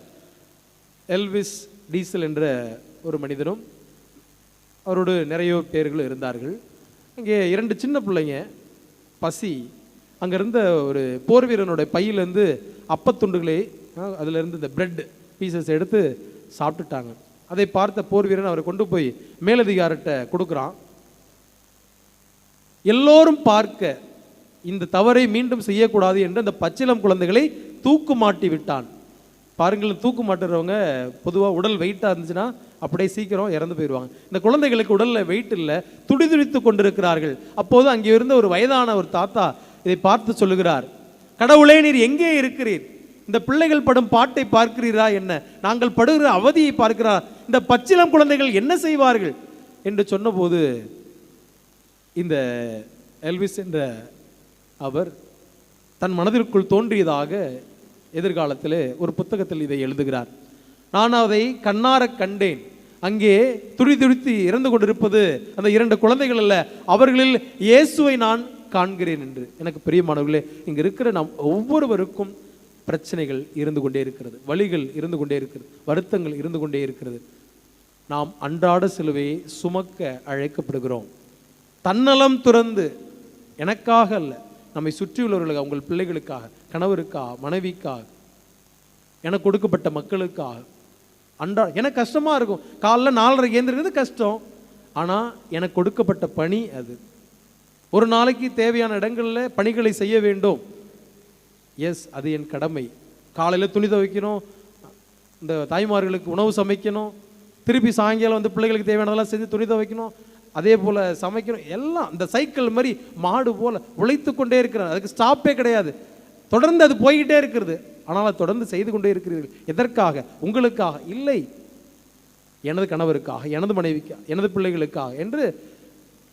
எல்விஸ் டீசல் என்ற ஒரு மனிதனும் அவரோடு நிறைய பேர்களும் இருந்தார்கள். அங்கே 2 சின்ன பிள்ளைங்க பசி, அங்கே இருந்த ஒரு போர் வீரனுடைய பையிலேருந்து அப்பத்துண்டுகளை அதிலிருந்து இந்த பிரெட் பீசஸ் எடுத்து சாப்பிட்டுட்டாங்க. அதை பார்த்த போர் வீரன் அவரை கொண்டு போய் மேலதிகாரிட்ட கொடுக்குறான். எல்லோரும் பார்க்க இந்த தவறை மீண்டும் செய்யக்கூடாது என்று அந்த பச்சிளம் குழந்தைகளை தூக்கு மாட்டி விட்டான். பாருங்கள், தூக்கு மாட்டுறவங்க பொதுவாக உடல் வெயிட்டாக இருந்துச்சுன்னா அப்படியே சீக்கிரம் இறந்து போயிடுவாங்க. இந்த குழந்தைகளுக்கு உடலில் வெயிட் இல்லை, துடிதுடித்து கொண்டிருக்கிறார்கள். அப்போது அங்கே இருந்த ஒரு வயதான ஒரு தாத்தா இதை பார்த்து சொல்லுகிறார், கடவுளே, நீர் எங்கே இருக்கிறீர்? இந்த பிள்ளைகள் படும் பாட்டை பார்க்கிறீரா என்ன? நாங்கள் படுகிற அவதியை பார்க்கிறார். இந்த பச்சிளம் குழந்தைகள் என்ன செய்வார்கள் என்று சொன்னபோது இந்த எல்விஸ் என்ற அவர் தன் மனதிற்குள் தோன்றியதாக எதிர்காலத்தில் ஒரு புத்தகத்தில் இதை எழுதுகிறார். நான் அதை கண்ணார கண்டேன். அங்கே துடிதுடித்து இறந்து கொண்டிருப்பது அந்த 2 குழந்தைகள் அல்ல, அவர்களில் இயேசுவை நான் காண்கிறேன் என்று. எனக்கு பிரியமானவர்களே, இங்கே இருக்கிற நாம் ஒவ்வொருவருக்கும் பிரச்சனைகள் இருந்து கொண்டே இருக்கிறது, வலிகள் இருந்து கொண்டே இருக்கிறது, வருத்தங்கள் இருந்து கொண்டே இருக்கிறது. நாம் அன்றாட சிலுவையை சுமக்க அழைக்கப்படுகிறோம். தன்னலம் துறந்து, எனக்காக அல்ல, நம்மை சுற்றியுள்ளவர்களுக்காக, உங்கள் பிள்ளைகளுக்காக, கணவருக்காக, மனைவிக்காக, எனக்கு கொடுக்கப்பட்ட மக்களுக்காக. எனக்கு கஷ்டமாக இருக்கும், காலைல 4:30 ஏந்திருக்கிறது கஷ்டம். ஆனால் எனக்கு கொடுக்கப்பட்ட பணி அது. ஒரு நாளைக்கு தேவையான இடங்களில் பணிகளை செய்ய வேண்டும். எஸ், அது என் கடமை. காலையில் துணி துவைக்கணும், இந்த தாய்மார்களுக்கு உணவு சமைக்கணும், திருப்பி சாயங்காலம் பிள்ளைகளுக்கு தேவையானதெல்லாம் செஞ்சு துணி துவைக்கணும், அதே போல் சமைக்கணும். எல்லாம் இந்த சைக்கிள் மாதிரி மாடு போல் உழைத்து கொண்டே இருக்கிறார். அதுக்கு ஸ்டாப்பே கிடையாது, தொடர்ந்து அது போய்கிட்டே இருக்கிறது. ஆனால் அது தொடர்ந்து செய்து கொண்டே இருக்கிறீர்கள். எதற்காக? உங்களுக்காக இல்லை, எனது கணவருக்காக, எனது மனைவிக்காக, எனது பிள்ளைகளுக்காக என்று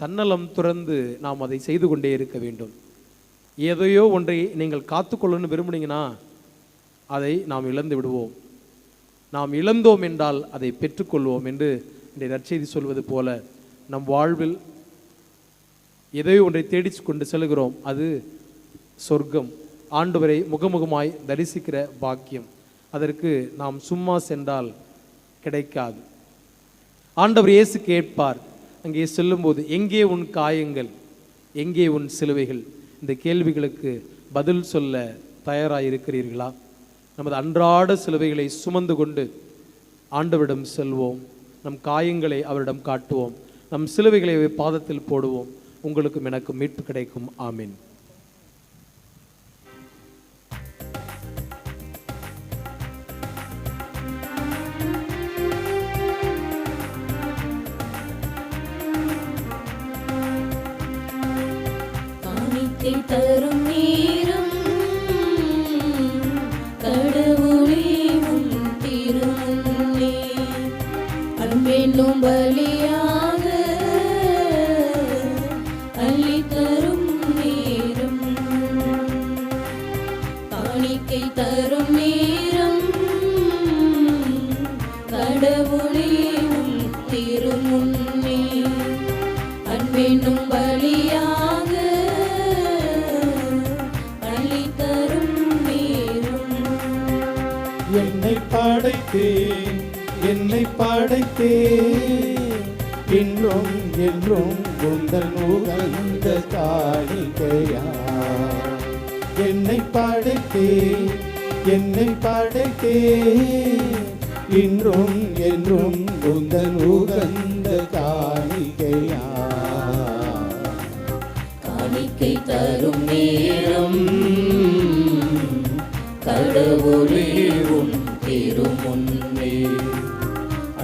தன்னலம் துறந்து நாம் அதை செய்து கொண்டே இருக்க வேண்டும். எதையோ ஒன்றை நீங்கள் காத்துக்கொள்ளணும்னு விரும்புனீங்கன்னா அதை நாம் இழந்து விடுவோம். நாம் இழந்தோம் என்றால் அதை பெற்றுக்கொள்வோம் என்று இந்த நற்செய்தி சொல்வது போல நம் வாழ்வில் எதையோ ஒன்றை தேடி கொண்டு செல்கிறோம். அது சொர்க்கம், ஆண்டவரை முகமுகமாய் தரிசிக்கிற பாக்கியம். அதற்கு நாம் சும்மா சென்றால் கிடைக்காது. ஆண்டவர் இயேசு கேட்பார், அங்கே செல்லும்போது, எங்கே உன் காயங்கள், எங்கே உன் சிலுவைகள்? இந்த கேள்விகளுக்கு பதில் சொல்ல தயாராக இருக்கிறீர்களா? நமது அன்றாட சிலுவைகளை சுமந்து கொண்டு ஆண்டவரிடம் செல்வோம். நம் காயங்களை அவரிடம் காட்டுவோம். நம் சிலுவைகளை பாதத்தில் போடுவோம். உங்களுக்கும் எனக்கும் மீட்பு கிடைக்கும். ஆமீன். தரும் நேரம் கடவுளே உன் திருமுன்னே அன்பென்னும் பலியாக அள்ளி தரும் நேரம், காணிக்கை தரும் நேரம் கடவுளே உன் திருமுன்னே அன்பென்னும் பலியாக என்னை படைத்தேன், என்னை படைத்தேன், இன்றும் என்றும் உந்தன் உகந்த காணிக்கையா. என்னை படைத்தேன், என்னை படைத்தேன், இன்றும் என்றும் உந்தன் உகந்த காணிக்கையா. காணிக்கை தரும் நேரம் கடவுளே உன் திருமுன்னே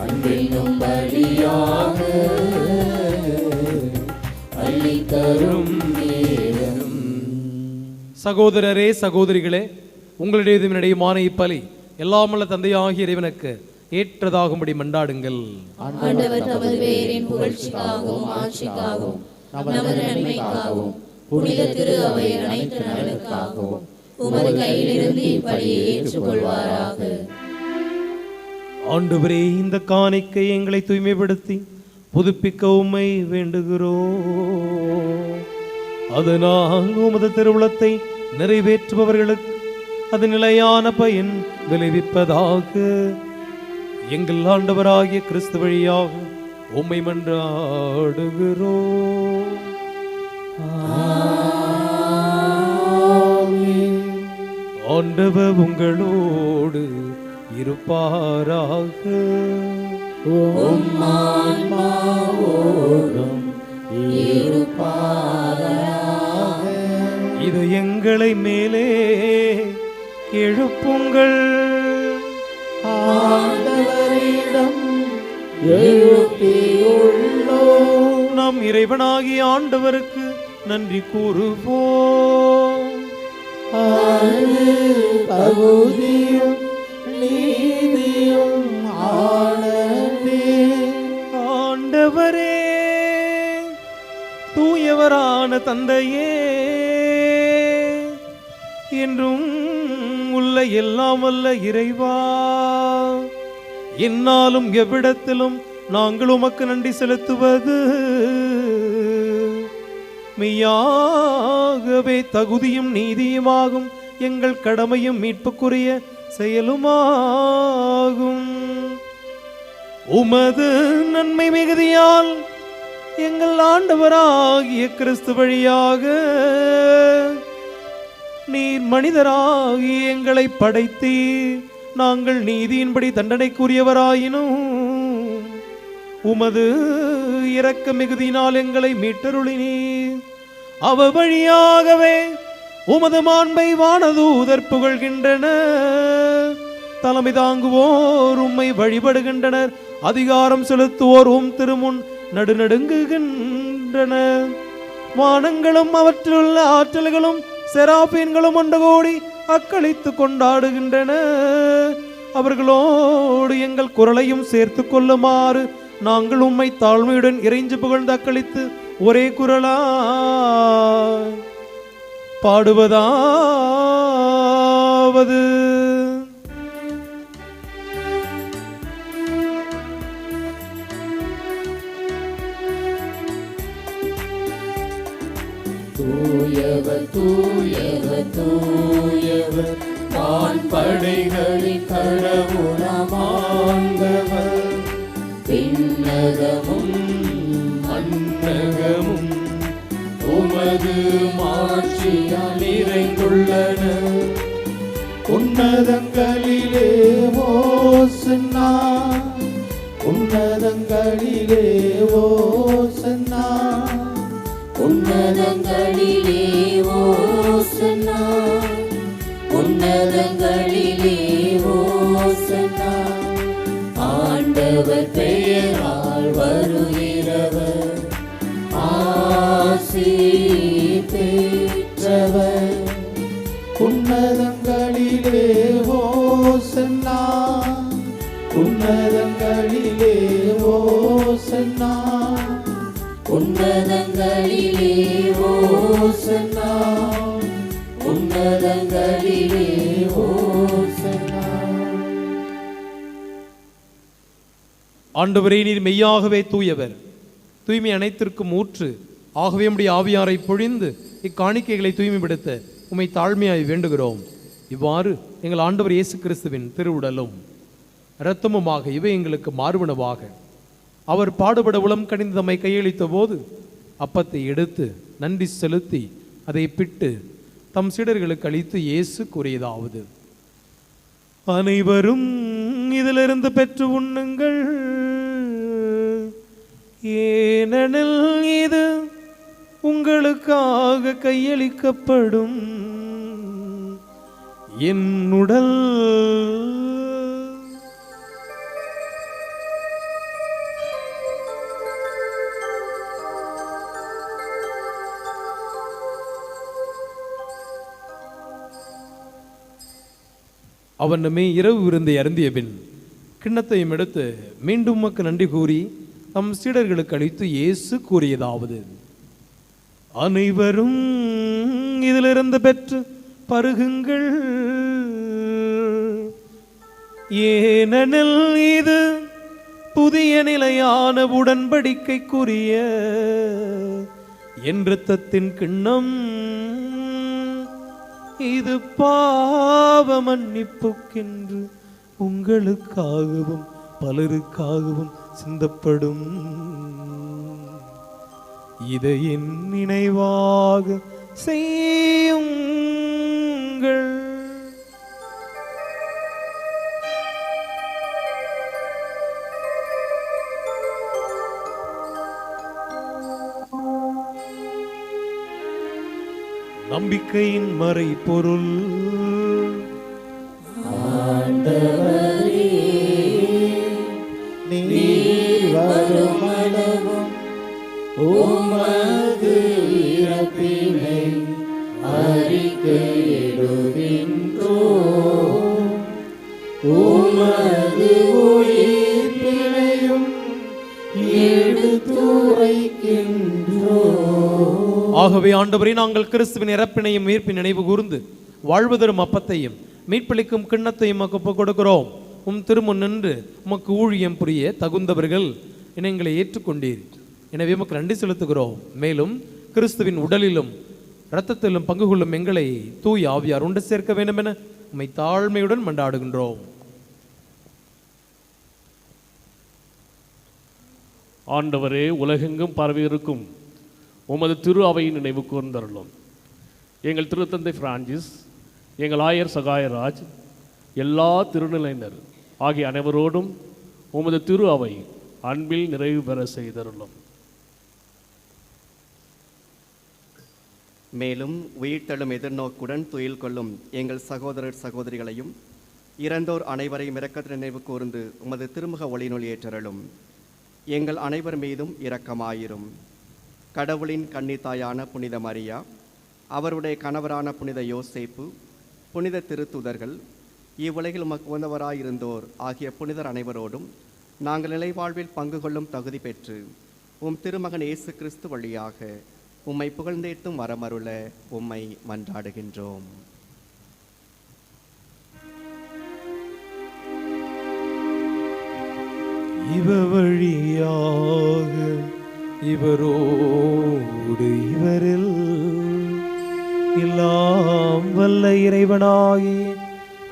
அன்பென்னும் பலியாக தரும் நேரம். சகோதரரே சகோதரிகளே, உங்களுடையதும் என்னுடையமான இப்பலி எல்லாமல்ல தந்தையாகிய இறைவனுக்கு ஏற்றதாகும்படி மன்றாடுங்கள். ஆண்டவர் தமது பெயரின் புகழ்ச்சிக்காகவும் ஆட்சிக்காகவும் நமது நன்மைக்காகவும் புனித திரு அவை அனைத்து நலனுக்காகவும் உமது கையிலிருந்து இப்படியே ஏற்றுக்கொள்வாராக. ஆண்டவரே, இந்த காணிக்கை எங்களை தூய்மைப்படுத்தி புதுப்பிக்க உம்மை வேண்டுகிறோம். அதனால் உமது திருவுளத்தை நிறைவேற்றுபவர்களுக்கு அது நிலையான பயன் விளைவிப்பதாக எங்கள் ஆண்டவராகிய கிறிஸ்து வழியாக உம்மை மன்றாடுகிறோம். ஆண்டவர் உங்களோடு இருப்பாராக. இது எங்களை மேலே எழுப்புங்கள். ஆண்டவரிடம் எழுப்பியுள்ளோம். நம் இறைவனாகிய ஆண்டவருக்கு நன்றி கூறுவோம். அது தகுதியும் நீதியும் ஆனதே. ஆண்டவரே, தூயவரான தந்தையே, என்றும் உள்ள எல்லாம் வல்ல இறைவா, என்னாலும் எவ்விடத்திலும் நாங்கள் உமக்கு நன்றி செலுத்துவது மெய்யாகவே தகுதியும் நீதியுமாகும், எங்கள் கடமையும் மீட்புக்குரிய செயலுமாகும். உமது நன்மை மிகுதியால் எங்கள் ஆண்டவராகிய கிறிஸ்து வழியாக நீர் மனிதராகி எங்களை படைத்தி நாங்கள் நீதியின்படி தண்டனைக்குரியவராயினும் உமது இரக்க மிகுதியினால் எங்களை மீட்டருளினீர். அவ வழியாகவே உமது மாண்பை வானதூதர் புகழ்கின்றன. தலைமை தாங்குவோர் உம்மை வழிபடுகின்றனர். அதிகாரம் செலுத்துவோர் உம் திருமுன் நடுநடுங்குகின்றனர். வானங்களும் அவற்றிலுள்ள ஆற்றல்களும் செராபீன்களும் ஒன்று கூடி அக்களித்து கொண்டாடுகின்றன. அவர்களோடு எங்கள் குரலையும் சேர்த்து கொள்ளுமாறு நாங்கள் உம்மை தாழ்மையுடன் இறைஞ்சு புகழ்ந்து அக்களித்து ஒரே குரலா பாடுவதாவது: தூயவர் தூயவர் தூயவர் வான்படைகளின் கடவுளமாண்டவர். விண்ணகமும் மண்ணகமும் உமது மாட்சியால் நிறைந்துள்ளன. உன்னதங்களிலே ஓசன்னா, உன்னதங்களிலே ஓசன்னா, உன்னதங்களிலே ஓசன்னா, உன்னதங்களிலே ஓசன்னா. ஆண்டவர் பெயரால் வருகிறவர் ஆசி பெற்றவர். உன்னதங்களிலே ஓசன்னா, உன்னதங்களிலே ஓசன்னா, உன்னதங்களிலே ஓசன்னா, உன்னதங்களிலே ஓசன்னா. ஆண்டவரே, நீர் மெய்யாகவே தூயவர், தூய்மை அனைத்திற்கும் ஊற்று. ஆகவே உம்முடைய ஆவியாரை பொழிந்து இக்காணிக்கைகளை தூய்மைப்படுத்த உம்மை தாழ்மையாய் வேண்டுகிறோம். இவ்வாறு எங்கள் ஆண்டவர் இயேசு கிறிஸ்துவின் திருவுடலும் இரத்தமுமாக இவை எங்களுக்கு மாறுவனவாக. அவர் பாடுபட உளம் கனிந்து தம்மை கையளித்த போது அப்பத்தை எடுத்து நன்றி செலுத்தி அதை பிட்டு தம் சீடர்களுக்கு அளித்து இயேசு கூறியதாவது: அனைவரும் இதிலிருந்து பெற்று உண்ணுங்கள், ஏனெனில் இது உங்களுக்காக கையளிக்கப்படும் என் உடல். அவனுமே இரவு விருந்தை அருந்திய பின் கிண்ணத்தையும் எடுத்து மீண்டும் உமக்கு நன்றி கூறி தம் சீடர்களுக்கு அளித்து இயேசு கூறியதாவது: அனைவரும் இதிலிருந்து பெற்று பருகுங்கள், ஏனெனில் இது புதிய நிலையான உடன்படிக்கைக்குரிய என் இரத்தத்தின் கிண்ணம். இது பாவ மன்னிப்புக்கென்று உங்களுக்காகவும் பலருக்காகவும் சிந்தப்படும். இதை என் நினைவாக செய்யுங்கள். நம்பிக்கையின் மறைபொருள். ஆண்டவரே, நீர் வருமளவும் உமது இறப்பினை அறிக்கையிடுகின்றோம், உமது உயிர்ப்பினையும் எடுத்துரைக்கின்றோம். ஆகவே ஆண்டவரே, நாங்கள் கிறிஸ்துவின் இறப்பினையும் உயிர்ப்பின் நினைவு கூர்ந்து வாழ்வதரும் அப்பத்தையும் மீட்பளிக்கும் கிண்ணத்தையும் ஒப்புக் கொடுக்கிறோம். உம் திருமுன் நின்று உமக்கு ஊழியம் புரிய தகுந்தவர்கள் எங்களை ஏற்றுக்கொண்டீர். எனவே உமக்கு நன்றி செலுத்துகிறோம். மேலும் கிறிஸ்துவின் உடலிலும் இரத்தத்திலும் பங்கு கொள்ளும் எங்களை தூய் ஆவியார் உண்டு சேர்க்க வேண்டும் என உம்மை தாழ்மையுடன் மன்றாடுகின்றோம். ஆண்டவரே, உலகெங்கும் பரவியிருக்கும் உமது திரு அவையின் நினைவு கூர்ந்தருளும். எங்கள் திருத்தந்தை பிரான்சிஸ், எங்கள் ஆயர் சகாயராஜ், எல்லா திருநிலையினர் ஆகிய அனைவரோடும் உமது திரு அவை அன்பில் நிறைவு பெற செய்தருளும். மேலும் உயிர்த்தெழும் எதிர்நோக்குடன் துயில் கொள்ளும் எங்கள் சகோதரர் சகோதரிகளையும் இறந்தோர் அனைவரையும் இரக்கத்தில் நினைவு கூர்ந்து உமது திருமுக ஒளிநொலி ஏற்றருளும். எங்கள் அனைவர் மீதும் இரக்கமாயிரும். கடவுளின் கன்னித்தாயான புனித மரியா, அவருடைய கணவரான புனித யோசேப்பு, புனித திருத்துதர்கள், இவ்வுலகில் உமக்கு உகந்தவராயிருந்தோர் ஆகிய புனிதர் அனைவரோடும் நாங்கள் நிலைவாழ்வில் பங்கு கொள்ளும் தகுதி பெற்று உம் திருமகன் இயேசு கிறிஸ்து வழியாக உம்மை புகழ்ந்தேத்தும் வரமருள உம்மை மன்றாடுகின்றோம். இவர் வழியாக இவரோடு இவரில் எல்லாம் வல்ல இறைவனாகி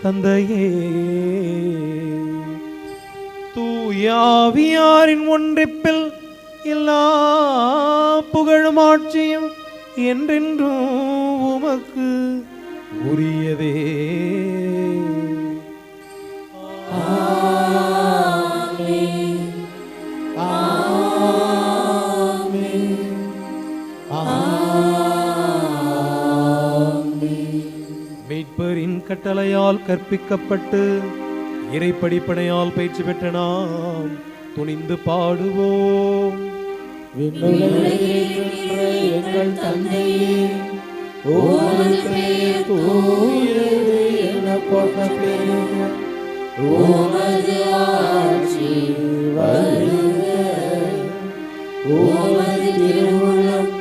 தந்தையே, தூயாவியாரின் ஒன்றிப்பில் எல்லா புகழும் ஆட்சியும் என்றென்றும் உமக்கு உரியதே. மீட்பரின் கட்டளையால் கற்பிக்கப்பட்டு இறைப்படிப்பனையால் பயிற்சி பெற்ற நாம் துணிந்து பாடுவோம். எங்கள் தந்தையே, உமது பெயர் தூயது என போற்றப்பெறுக. உமது ஆட்சி வருக. உமது திருவுளம்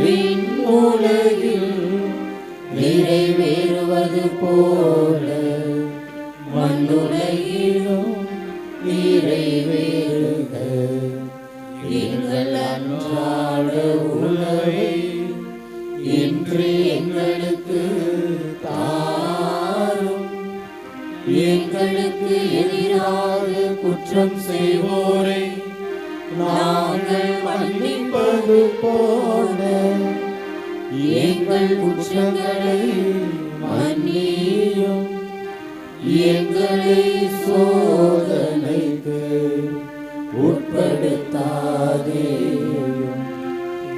விண்ணுலகில் நிறைவேறுவது போல மண்ணுலகிலும் நிறைவேறுக. எங்கள் அன்றாட உணவை இன்று எங்களுக்கு தாரும். எங்களுக்கு எதிராக குற்றம் செய்வோரை நாங்கள் மன்னிப்பது போல எங்கள் குற்றங்களை மன்னியும். எங்களை சோதனைக்கு உட்படுத்தாதேயும்,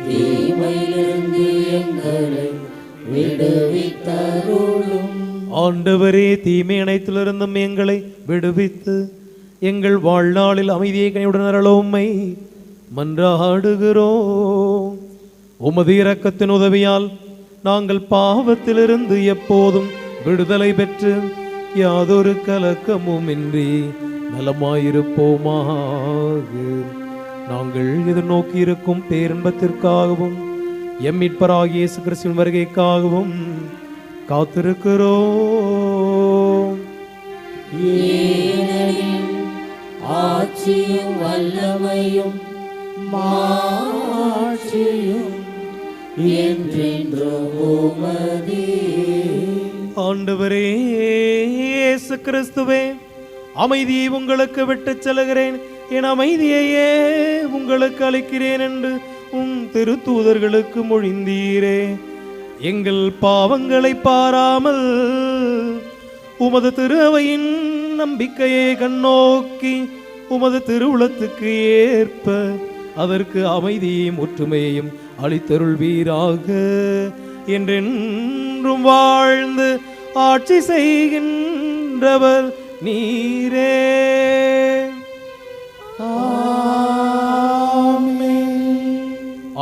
தீமையிலிருந்து எங்களை விடுவித்தருளும். ஆண்டவரே, தீமை அனைத்திலிருந்தும் எங்களை விடுவித்து எங்கள் வாழ்நாளில் அமைதியை கனிவுடன் அருளும்மை மன்றாடுகிறோம். உமது இரக்கத்தின் உதவியால் நாங்கள் பாவத்திலிருந்து எப்போதும் விடுதலை பெற்று யாதொரு கலக்கமும் இன்றி நலமாயிருப்போமாக. நாங்கள் எதிர்நோக்கி இருக்கும் பேரின்பத்திற்காகவும் எம் மீட்பராகிய இயேசு கிறிஸ்துவின் வருகைக்காகவும் காத்திருக்கிறோம். ஏனெனில் ஆட்சியும் வல்லமையும் மாட்சியும் என்றென்றும் உமதே. ஆண்டவரே இயேசு கிறிஸ்துவே, அமைதியை உங்களுக்கு விட்டுச் செல்கிறேன், என் அமைதியையே உங்களுக்கு அளிக்கிறேன் என்று உம் திருத்தூதர்களுக்கு மொழிந்தீரே. எங்கள் பாவங்களை பாராமல் உமது திரு அவையின் நம்பிக்கையை கண்ணோக்கி உமது திருவுளத்துக்கு ஏற்ப அதற்கு அமைதியையும் ஒற்றுமையையும் அளித்தருள்வீராக. என்றென்றும் வாழ்ந்து ஆட்சி செய்கின்றவர் நீரே.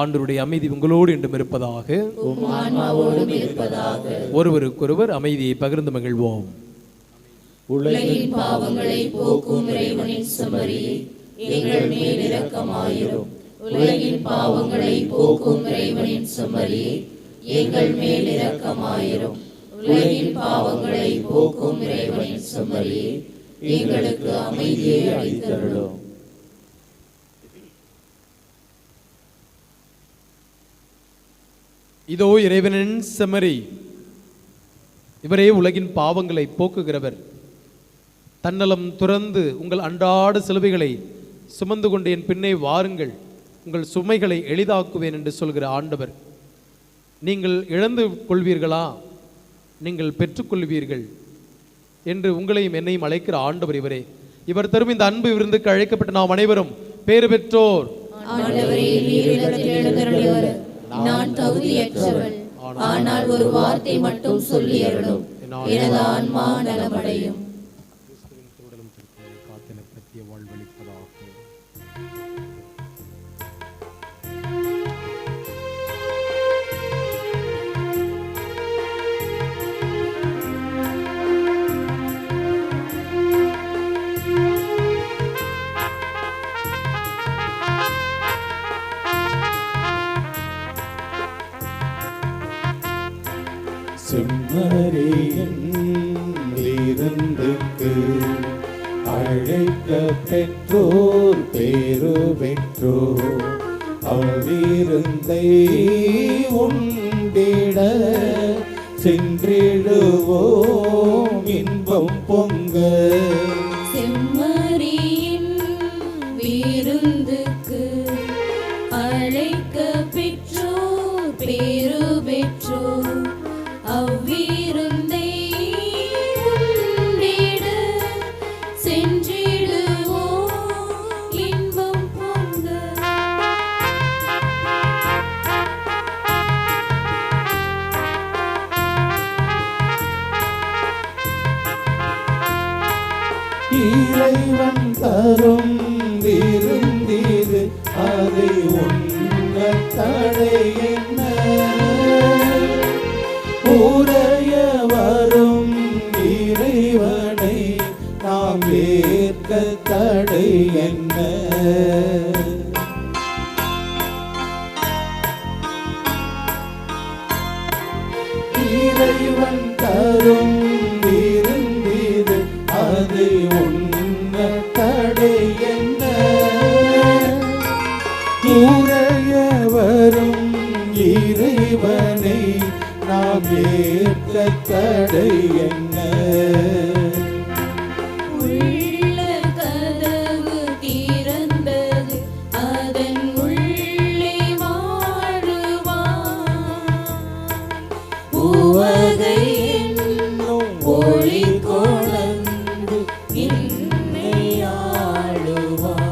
ஆண்டவருடைய அமைதி உங்களோடு என்றும் இருப்பதாக. ஒருவருக்கொருவர் அமைதியை பகிர்ந்து மகிழ்வோம். உலகின் பாவங்களை போக்கும் இறைவனின் செம்மறியே, எங்கள் மேல் இரக்கமாயிரும். உலகின் பாவங்களை போக்கும் இறைவனின் செம்மறியே, எங்கள் மேல் இரக்கமாயிரும். உலகின் பாவங்களை போக்கும் இறைவனின் செம்மறியே, எங்களுக்கு அமைதியை அளித்தருளும். இதோ இறைவனின் செம்மறி, இவரே உலகின் பாவங்களை போக்குகிறவர். தன்னலம் துறந்து உங்கள் அன்றாட சிலுவைகளை சுமந்து கொண்டு என் பின்னே வாருங்கள், உங்கள் சுமைகளை எளிதாக்குவேன் என்று சொல்கிற ஆண்டவர். நீங்கள் இழந்து கொள்வீர்களா, நீங்கள் பெற்றுக்கொள்வீர்கள் என்று உங்களையும் என்னையும் அழைக்கிற ஆண்டவர் இவரே. இவர் தரும் இந்த அன்பு விருந்துக்கு அழைக்கப்பட்ட நாம் அனைவரும் பேறு பெற்றோர். நான் தகுதியற்றவள், ஆனால் ஒரு வார்த்தை மட்டும் சொல்லி அருளும், எனது ஆன்மா நலமடையும். செம்மறியின் விருந்துக்கு அழைக்க பெற்றோர் பேரு பெற்றோர், அவ்விருந்தை உண்டிட சென்றிடுவோம் இன்பம் பொங்க. செம்மறியின் விருந்துக்கு அழைக்க பெற்றோர் பேரு பெற்றோர், அவ்விருந்தை உண்டிட சென்றிடுவோம் இன்பம் பொங்க. இறைவன் தரும் விருந்திது, அதை உண்ண தடை என்ன? உரைய வரும் இறைவனை நாம் ஏற்க தடை என்ன? இறைவன் தரும் விருந்திது, அதை உண்ண தடை என்ன? உரைய வரும் இறைவனை நாம் ஏற்க தடை என்ன? உள்ள கதவு திறந்தது, அதன் உள்ளே வாழுவார். உவகை என்னும் ஒளி கொணர்ந்து என்னை ஆளுவார்.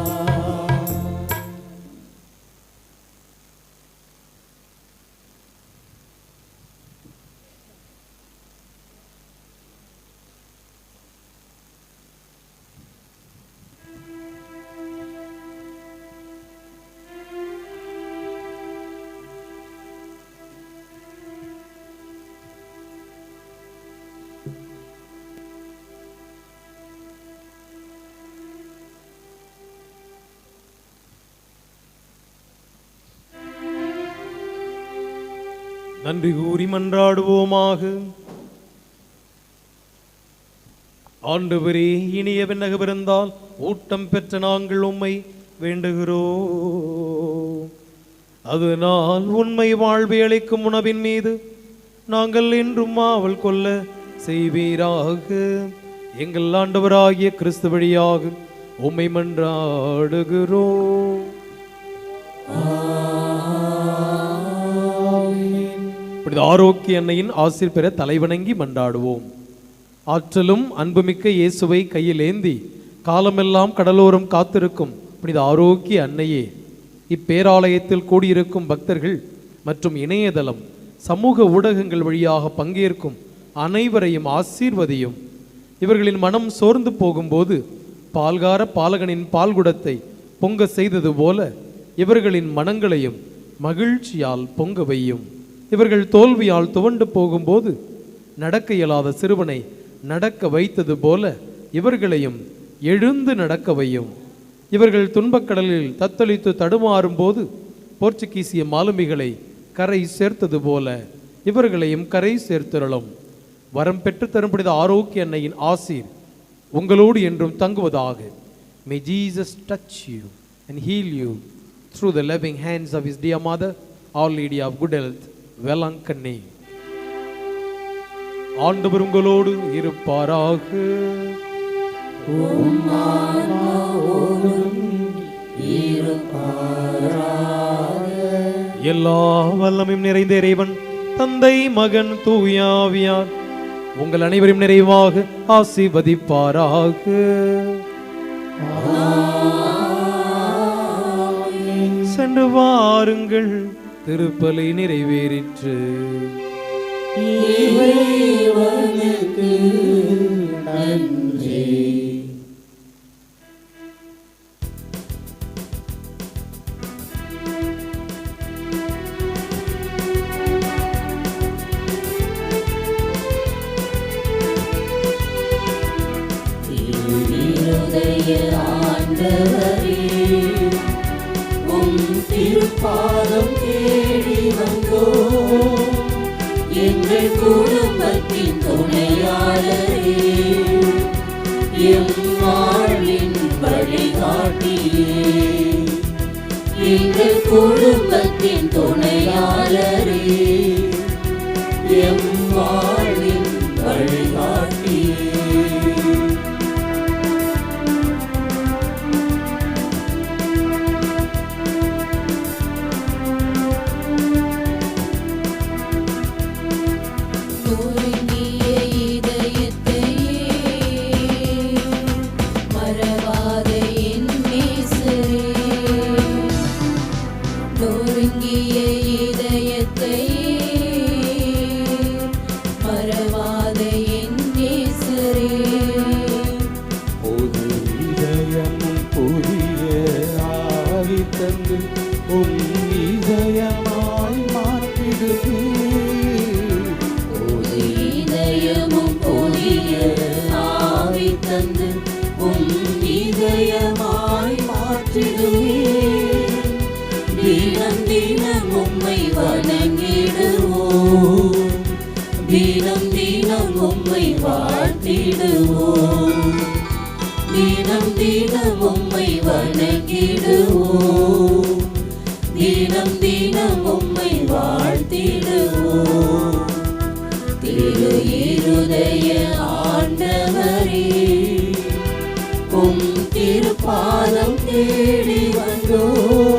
நன்றி கூறி மன்றாடுவோமாக. ஆண்டவரே, இனிய விண்ணக பிறந்தால் ஊட்டம் பெற்ற நாங்கள் உம்மை வேண்டுகிறோம். அதனால் உண்மை வாழ்வை அளிக்கும் உணவின் மீது நாங்கள் என்றும் ஆவல் கொள்ள செய்வீராக. எங்கள் ஆண்டவராகிய கிறிஸ்து வழியாக உம்மை மன்றாடுகிறோம். ஆரோக்கிய அன்னையின் ஆசீர் பெற தலைவணங்கி மன்றாடுவோம். ஆற்றலும் அன்புமிக்க இயேசுவை கையில் ஏந்தி காலமெல்லாம் கடலோரம் காத்திருக்கும் புனித ஆரோக்கிய அன்னையே, இப்பேராலயத்தில் கூடியிருக்கும் பக்தர்கள் மற்றும் இணையதளம் சமூக ஊடகங்கள் வழியாக பங்கேற்கும் அனைவரையும் ஆசீர்வதியும். இவர்களின் மனம் சோர்ந்து போகும்போது பால்கார பாலகனின் பால்குடத்தை பொங்க செய்தது போல இவர்களின் மனங்களையும் மகிழ்ச்சியால் பொங்க வையும். இவர்கள் தோல்வியால் துவண்டு போகும்போது நடக்க இயலாத சிறுவனை நடக்க வைத்தது போல இவர்களையும் எழுந்து நடக்க வையும். இவர்கள் துன்பக்கடலில் தத்தளித்து தடுமாறும் போது போர்ச்சுகீசிய மாலுமிகளை கரை சேர்த்தது போல இவர்களையும் கரை சேர்த்திரளும். வரம் பெற்று தரும் புனித ஆரோக்கிய அன்னையின் ஆசீர் உங்களோடு என்றும் தங்குவதாக. May Jesus touch you and heal you through the loving hands of his dear mother, Our Lady of Good Health, Velankanni. ஆண்டவர் உங்களோடு இருப்பாராக. எல்லா வல்லமையும் நிறைந்த இறைவன் தந்தை, மகன், தூய ஆவியார் உங்கள் அனைவரும் நிறைவாக ஆசீர்வதிப்பாராக. சென்று வாருங்கள், திருப்பலி நிறைவேறிற்று. இறைவனுக்கு நன்றி. ஆண்டவரே, உம் திருப்பாதம் தேடி வந்தோம். எங்கள் குடும்பத்தின் துணையாளரே, எம் வாழ்வின் வழிகாட்டியே. எங்கள் குடும்பத்தின் துணையாளரே, எம் வாழ்வின் வழிகாட்டியே. தினம் தினம் உம்மை வணங்கிடுவோம், தினம் தினம் உம்மை வாழ்த்திடுவோம், தினம் தினம் உம்மை வணங்கிடுவோம், தினம் தினம் உம்மை வாழ்த்திடுவோம். திரு இருதய ஆண்டவரே, உம் திருப்பாதம் தேடி வந்தோம்.